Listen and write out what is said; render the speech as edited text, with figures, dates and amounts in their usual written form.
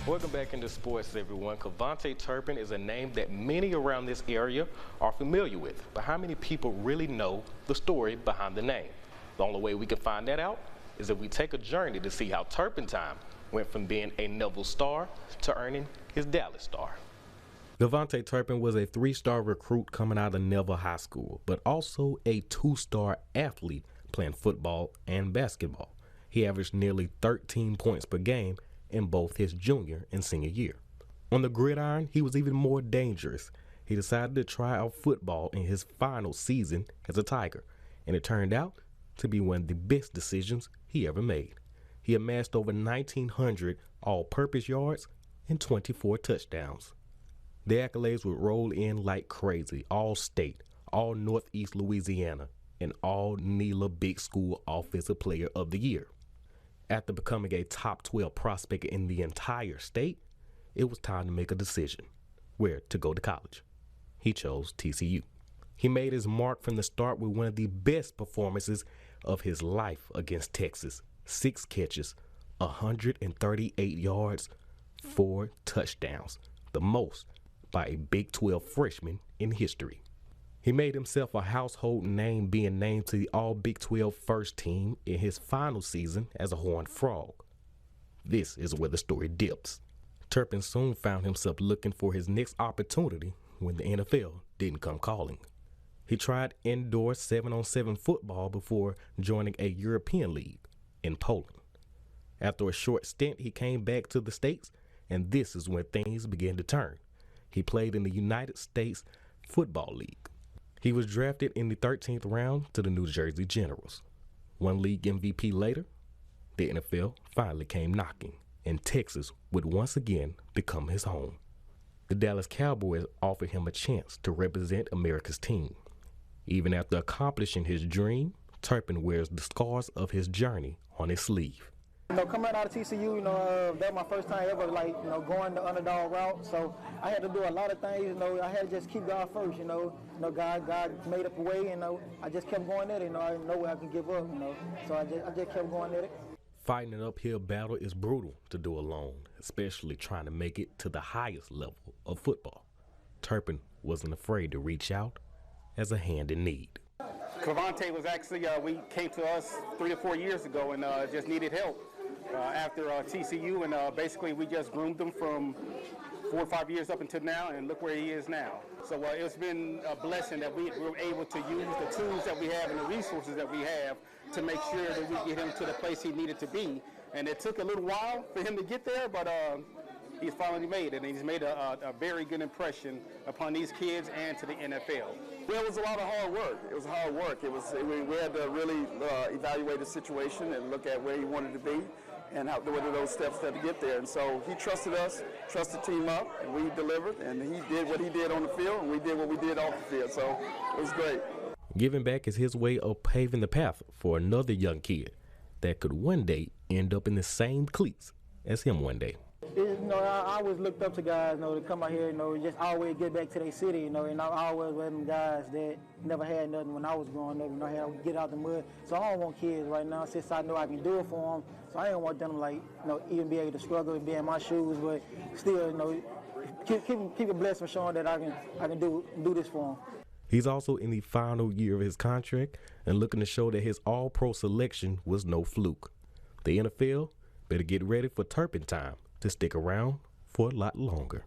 Welcome back into sports, everyone. Kavontae Turpin is a name that many around this area are familiar with, but how many people really know the story behind the name? The only way we can find that out is if we take a journey to see how Turpin Time went from being a Neville star to earning his Dallas star. Kavontae Turpin was a 3-star recruit coming out of Neville High School, but also a 2-star athlete playing football and basketball. He averaged nearly 13 points per game in both his junior and senior year. On the gridiron, he was even more dangerous. He decided to try out football in his final season as a Tiger, and it turned out to be one of the best decisions he ever made. He amassed over 1,900 all-purpose yards and 24 touchdowns. The accolades would roll in like crazy, all state, all Northeast Louisiana, and all NELA Big School Offensive Player of the Year. After becoming a top 12 prospect in the entire state, it was time to make a decision where to go to college. He chose TCU. He made his mark from the start with one of the best performances of his life against Texas. 6 catches, 138 yards, 4 touchdowns, the most by a Big 12 freshman in history. He made himself a household name being named to the All-Big 12 first team in his final season as a Horned Frog. This is where the story dips. Turpin soon found himself looking for his next opportunity when the NFL didn't come calling. He tried indoor 7-on-7 football before joining a European league in Poland. After a short stint, he came back to the States, and this is when things began to turn. He played in the United States Football League. He was drafted in the 13th round to the New Jersey Generals. One league MVP later, the NFL finally came knocking, and Texas would once again become his home. The Dallas Cowboys offered him a chance to represent America's team. Even after accomplishing his dream, Turpin wears the scars of his journey on his sleeve. Coming out of TCU, that was my first time ever, going the underdog route. So I had to do a lot of things, I had to just keep God first, God made up a way, I just kept going at it, I know where I could give up, so I just kept going at it. Fighting an uphill battle is brutal to do alone, especially trying to make it to the highest level of football. Turpin wasn't afraid to reach out as a hand in need. Kavontae was actually, we came to us 3 or 4 years ago and just needed help after TCU, and basically we just groomed him from 4 or 5 years up until now, and look where he is now. So it's been a blessing that we were able to use the tools that we have and the resources that we have to make sure that we get him to the place he needed to be. And it took a little while for him to get there, but he's finally made it, and he's made a very good impression upon these kids and to the NFL. Well, it was a lot of hard work. It was hard work. We had to really evaluate the situation and look at where he wanted to be and what are those steps to get there. And so he trusted us, trusted the team up, and we delivered, and he did what he did on the field, and we did what we did off the field. So it was great. Giving back is his way of paving the path for another young kid that could one day end up in the same cleats as him one day. I always looked up to guys, to come out here, just always get back to their city, and I always was them guys that never had nothing when I was growing up, I had to get out the mud. So I don't want kids right now, since I know I can do it for them. So I didn't want them even be able to struggle and be in my shoes, but still, keep a blessing showing that I can do this for them. He's also in the final year of his contract and looking to show that his All-Pro selection was no fluke. The NFL better get ready for Turpin Time to stick around for a lot longer.